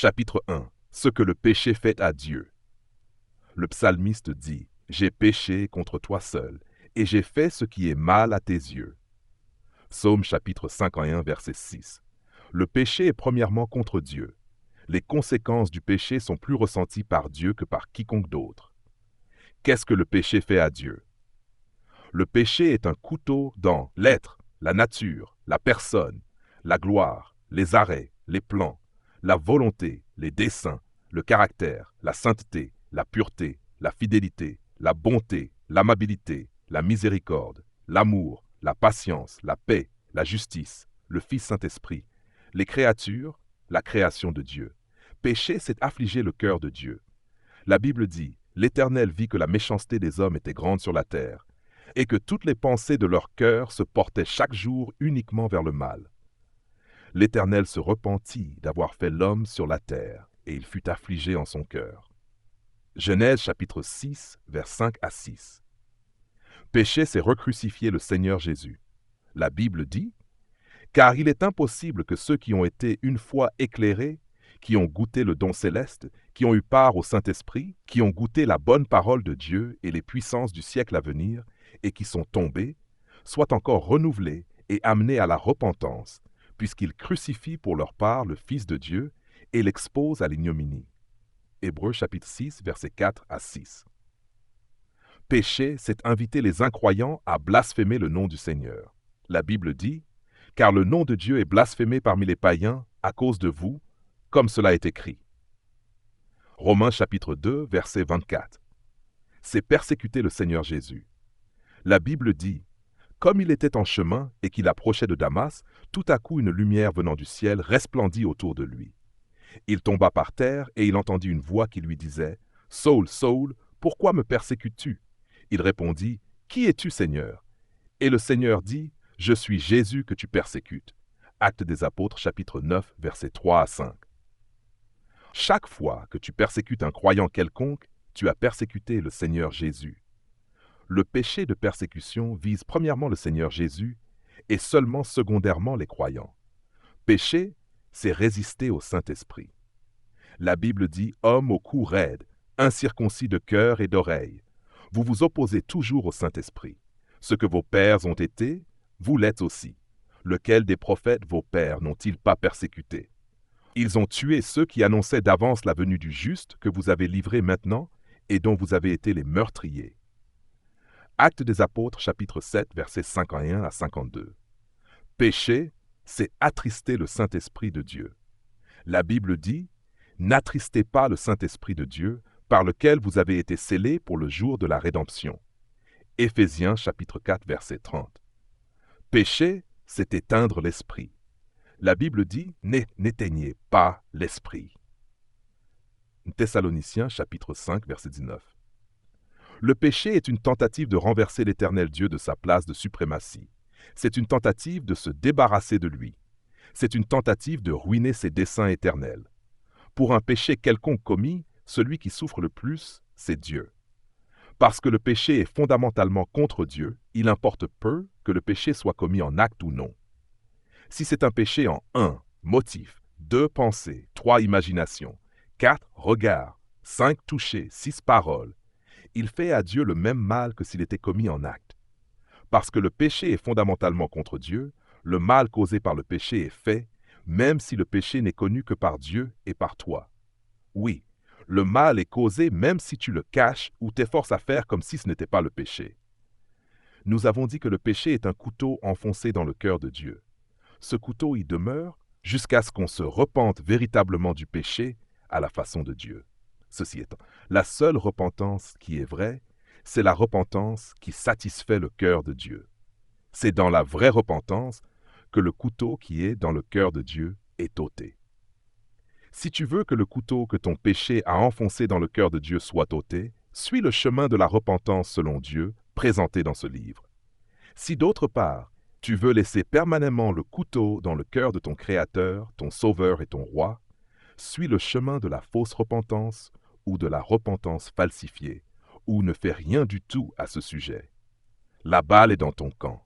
Chapitre 1. Ce que le péché fait à Dieu. Le psalmiste dit, « J'ai péché contre toi seul, et j'ai fait ce qui est mal à tes yeux. » Psaume chapitre 51, verset 6. Le péché est premièrement contre Dieu. Les conséquences du péché sont plus ressenties par Dieu que par quiconque d'autre. Qu'est-ce que le péché fait à Dieu? Le péché est un couteau dans l'être, la nature, la personne, la gloire, les arrêts, les plans, la volonté, les desseins, le caractère, la sainteté, la pureté, la fidélité, la bonté, l'amabilité, la miséricorde, l'amour, la patience, la paix, la justice, le Fils Saint-Esprit, les créatures, la création de Dieu. Péché, c'est affliger le cœur de Dieu. La Bible dit, « L'Éternel vit que la méchanceté des hommes était grande sur la terre, et que toutes les pensées de leur cœur se portaient chaque jour uniquement vers le mal. L'Éternel se repentit d'avoir fait l'homme sur la terre, et il fut affligé en son cœur. » Genèse chapitre 6, vers 5 à 6. Péché, c'est recrucifier le Seigneur Jésus. La Bible dit, « Car il est impossible que ceux qui ont été une fois éclairés, qui ont goûté le don céleste, qui ont eu part au Saint-Esprit, qui ont goûté la bonne parole de Dieu et les puissances du siècle à venir, et qui sont tombés, soient encore renouvelés et amenés à la repentance, puisqu'ils crucifient pour leur part le Fils de Dieu et l'exposent à l'ignominie. » Hébreux chapitre 6, versets 4 à 6. Péché, c'est inviter les incroyants à blasphémer le nom du Seigneur. La Bible dit, « Car le nom de Dieu est blasphémé parmi les païens à cause de vous, comme cela est écrit. » Romains chapitre 2, verset 24. C'est persécuter le Seigneur Jésus. La Bible dit, « Comme il était en chemin et qu'il approchait de Damas, tout à coup une lumière venant du ciel resplendit autour de lui. Il tomba par terre et il entendit une voix qui lui disait, « Saul, Saul, pourquoi me persécutes-tu » Il répondit, « Qui es-tu, Seigneur » Et le Seigneur dit, « Je suis Jésus que tu persécutes. » Actes des Apôtres, chapitre 9, versets 3 à 5. Chaque fois que tu persécutes un croyant quelconque, tu as persécuté le Seigneur Jésus. Le péché de persécution vise premièrement le Seigneur Jésus et seulement secondairement les croyants. Péché, c'est résister au Saint-Esprit. La Bible dit « Homme au cou raide, incirconcis de cœur et d'oreille, vous vous opposez toujours au Saint-Esprit. Ce que vos pères ont été, vous l'êtes aussi. Lequel des prophètes vos pères n'ont-ils pas persécuté? Ils ont tué ceux qui annonçaient d'avance la venue du juste que vous avez livré maintenant et dont vous avez été les meurtriers. » Actes des Apôtres, chapitre 7, versets 51 à 52. Péché, c'est attrister le Saint-Esprit de Dieu. La Bible dit, « N'attristez pas le Saint-Esprit de Dieu, par lequel vous avez été scellés pour le jour de la rédemption. » Éphésiens, chapitre 4, verset 30. Péché, c'est éteindre l'Esprit. La Bible dit, « N'éteignez pas l'Esprit. » Thessaloniciens, chapitre 5, verset 19. Le péché est une tentative de renverser l'Éternel Dieu de sa place de suprématie. C'est une tentative de se débarrasser de lui. C'est une tentative de ruiner ses desseins éternels. Pour un péché quelconque commis, celui qui souffre le plus, c'est Dieu. Parce que le péché est fondamentalement contre Dieu, il importe peu que le péché soit commis en acte ou non. Si c'est un péché en 1, motif, 2, pensée, 3, imagination, 4, regard, 5, toucher, 6, paroles, il fait à Dieu le même mal que s'il était commis en acte. Parce que le péché est fondamentalement contre Dieu, le mal causé par le péché est fait, même si le péché n'est connu que par Dieu et par toi. Oui, le mal est causé même si tu le caches ou t'efforces à faire comme si ce n'était pas le péché. Nous avons dit que le péché est un couteau enfoncé dans le cœur de Dieu. Ce couteau y demeure jusqu'à ce qu'on se repente véritablement du péché à la façon de Dieu. Ceci étant, la seule repentance qui est vraie, c'est la repentance qui satisfait le cœur de Dieu. C'est dans la vraie repentance que le couteau qui est dans le cœur de Dieu est ôté. Si tu veux que le couteau que ton péché a enfoncé dans le cœur de Dieu soit ôté, suis le chemin de la repentance selon Dieu, présenté dans ce livre. Si d'autre part, tu veux laisser permanemment le couteau dans le cœur de ton Créateur, ton Sauveur et ton Roi, suis le chemin de la fausse repentance ou de la repentance falsifiée, ou ne fais rien du tout à ce sujet. La balle est dans ton camp.